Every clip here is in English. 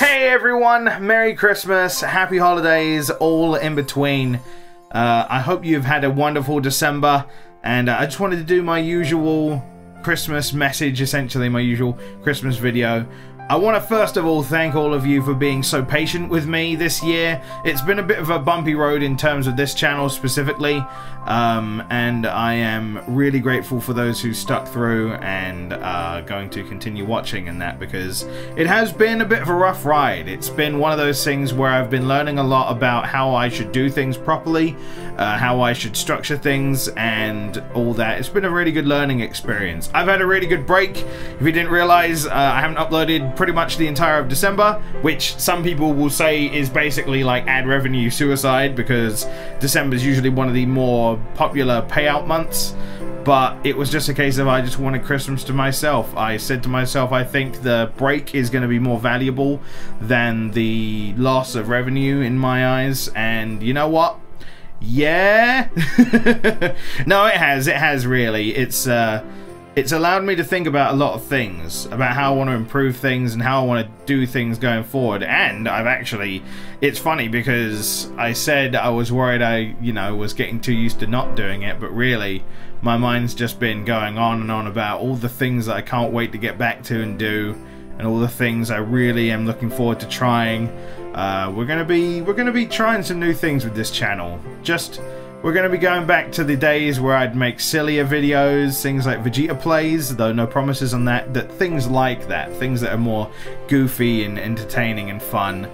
Hey everyone, Merry Christmas, Happy Holidays, all in between. I hope you've had a wonderful December, and I just wanted to do my usual Christmas message, essentially my usual Christmas video. I want to first of all thank all of you for being so patient with me this year. It's been a bit of a bumpy road in terms of this channel specifically, and I am really grateful for those who stuck through and are going to continue watching and that, because it has been a bit of a rough ride. It's been one of those things where I've been learning a lot about how I should do things properly, how I should structure things and all that. It's been a really good learning experience. I've had a really good break. If you didn't realize, I haven't uploaded pretty much the entire of December, which some people will say is basically like ad revenue suicide, because December is usually one of the more popular payout months. But it was just a case of I just wanted Christmas to myself. I said to myself, I think the break is going to be more valuable than the loss of revenue in my eyes, and you know what? Yeah. No, it has really. It's allowed me to think about a lot of things, about how I want to improve things and how I want to do things going forward. And I've actually, it's funny because I said I was worried I, was getting too used to not doing it, but really my mind's just been going on and on about all the things that I can't wait to get back to and do, and all the things I really am looking forward to trying. We're gonna be trying some new things with this channel. We're going to be going back to the days where I'd make sillier videos, things like Vegeta plays, though no promises on that, things like that, things that are more goofy and entertaining and fun.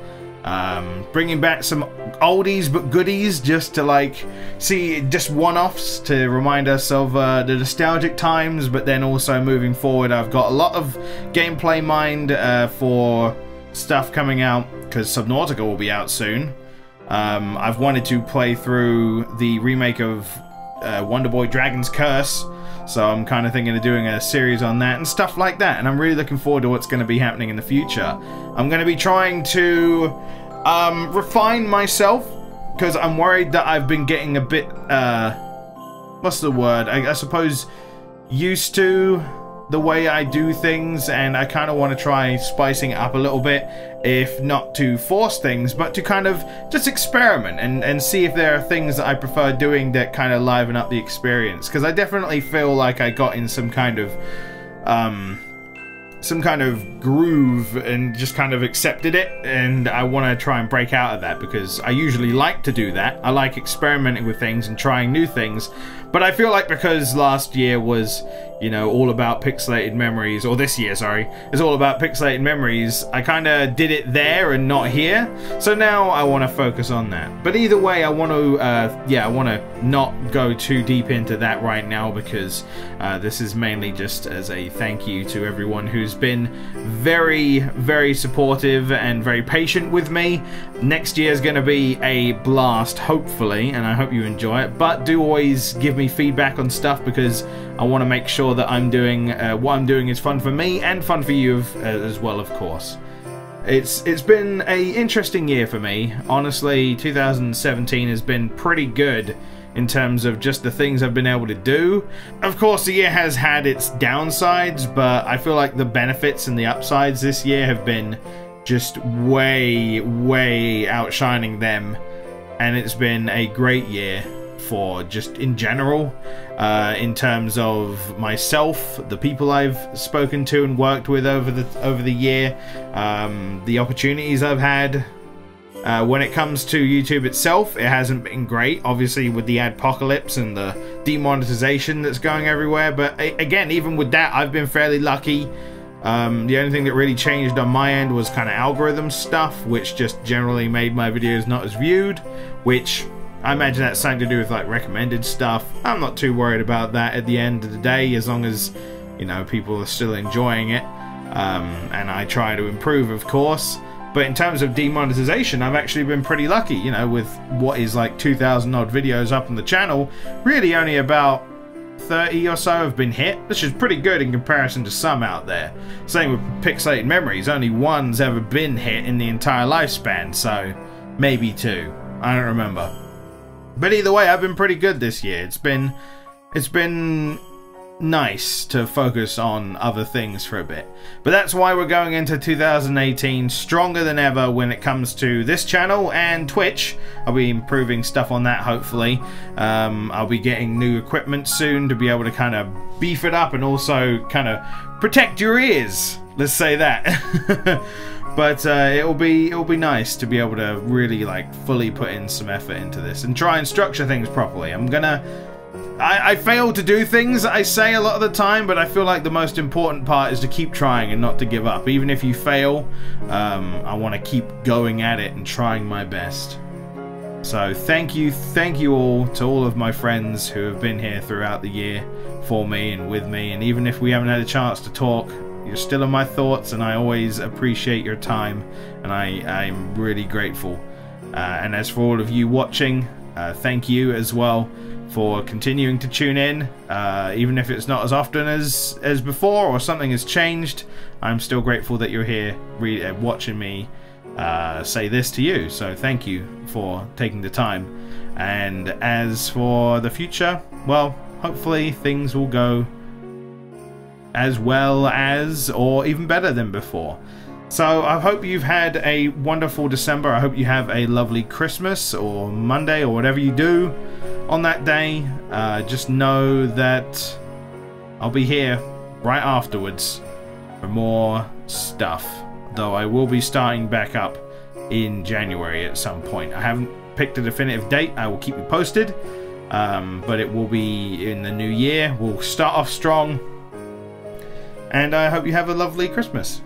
Bringing back some oldies but goodies, just to see, just one-offs to remind us of the nostalgic times, but then also moving forward I've got a lot of gameplay mined for stuff coming out, because Subnautica will be out soon. I've wanted to play through the remake of Wonder Boy Dragon's Curse, so I'm kind of thinking of doing a series on that and stuff like that, and I'm really looking forward to what's going to be happening in the future. I'm going to be trying to refine myself, because I'm worried that I've been getting a bit, what's the word, I suppose, used to the way I do things, and I kind of want to try spicing it up a little bit, if not to force things, but to kind of just experiment and see if there are things that I prefer doing that kind of liven up the experience, because I definitely feel like I got in some kind of groove and just kind of accepted it, and I want to try and break out of that, because I usually like to do that. I like experimenting with things and trying new things, but I feel like because last year was, all about pixelated memories, or this year, sorry, is all about pixelated memories, I kind of did it there and not here, so now I want to focus on that. But either way, I want to, I want to not go too deep into that right now, because this is mainly just as a thank you to everyone who's been very, very supportive and very patient with me. Next year is going to be a blast, hopefully, and I hope you enjoy it, but do always give me feedback on stuff, because I want to make sure that I'm doing what I'm doing is fun for me and fun for you as well, of course. It's been an interesting year for me. Honestly, 2017 has been pretty good in terms of just the things I've been able to do. Of course, the year has had its downsides, but I feel like the benefits and the upsides this year have been just way, way outshining them, and it's been a great year for just in general, in terms of myself, the people I've spoken to and worked with over the year, the opportunities I've had. When it comes to YouTube itself, it hasn't been great, obviously, with the adpocalypse and the demonetization that's going everywhere, but again, even with that, I've been fairly lucky. The only thing that really changed on my end was kind of algorithm stuff, which just generally made my videos not as viewed, which I imagine that's something to do with recommended stuff. I'm not too worried about that at the end of the day, as long as, people are still enjoying it, and I try to improve, of course. But in terms of demonetization, I've actually been pretty lucky, with what is 2,000 odd videos up on the channel, really only about 30 or so have been hit, which is pretty good in comparison to some out there. Same with Pixelated Memories, only one's ever been hit in the entire lifespan, so maybe two, I don't remember. But either way, I've been pretty good this year. It's been nice to focus on other things for a bit. But that's why we're going into 2018 stronger than ever when it comes to this channel and Twitch. I'll be improving stuff on that, hopefully. I'll be getting new equipment soon to be able to kind of beef it up and also kind of protect your ears. Let's say that. But it'll be nice to be able to really like fully put in some effort into this and try and structure things properly. I fail to do things, I say a lot of the time, but I feel like the most important part is to keep trying and not to give up. Even if you fail, I want to keep going at it and trying my best. So thank you all to all of my friends who have been here throughout the year for me and with me, and even if we haven't had a chance to talk, you're still in my thoughts, and I always appreciate your time, and I'm really grateful. And as for all of you watching, thank you as well for continuing to tune in, even if it's not as often as before or something has changed. I'm still grateful that you're here watching me say this to you, so thank you for taking the time. And as for the future, well, hopefully things will go as well as or even better than before. So I hope you've had a wonderful December. I hope you have a lovely Christmas or Monday or whatever you do on that day. Just know that I'll be here right afterwards for more stuff, though I will be starting back up in January at some point. I haven't picked a definitive date. I will keep you posted, but it will be in the new year. We'll start off strong, and I hope you have a lovely Christmas.